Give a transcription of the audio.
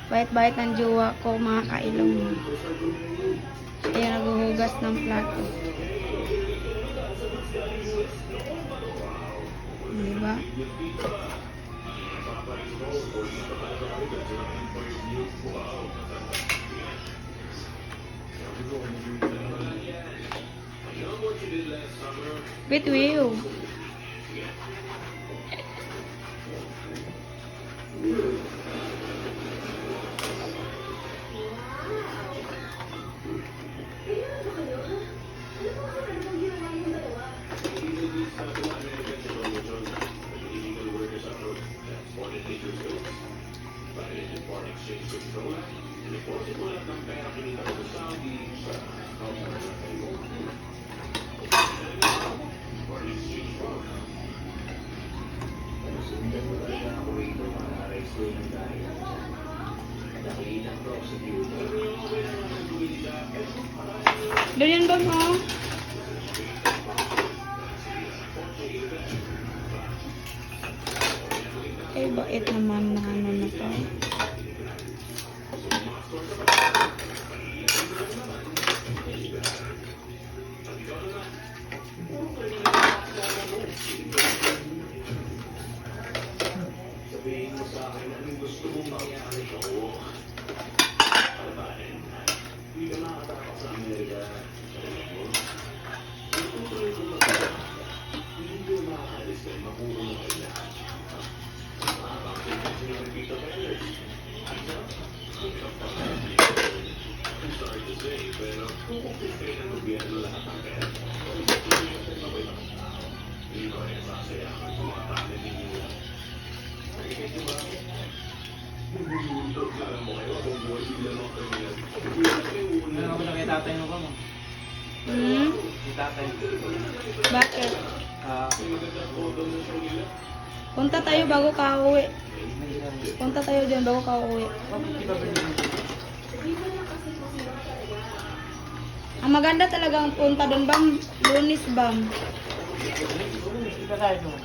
Bait-bait ng jowa ko, mga kailong. Kaya naghuhugas ng plato. Diba? Bitwiw. Doon yan ba mo? Eh, bait naman na ano na to. Ano ako na kay tatay mo ba mo? Hmm? Kay tatay. Bakit? Ah, Punta tayo bago ka uwi. Punta tayo dyan bago ka uwi. di ba bilhin? Ang maganda talagang punta doon, bam. Lunis, bam. Di ba tayo doon?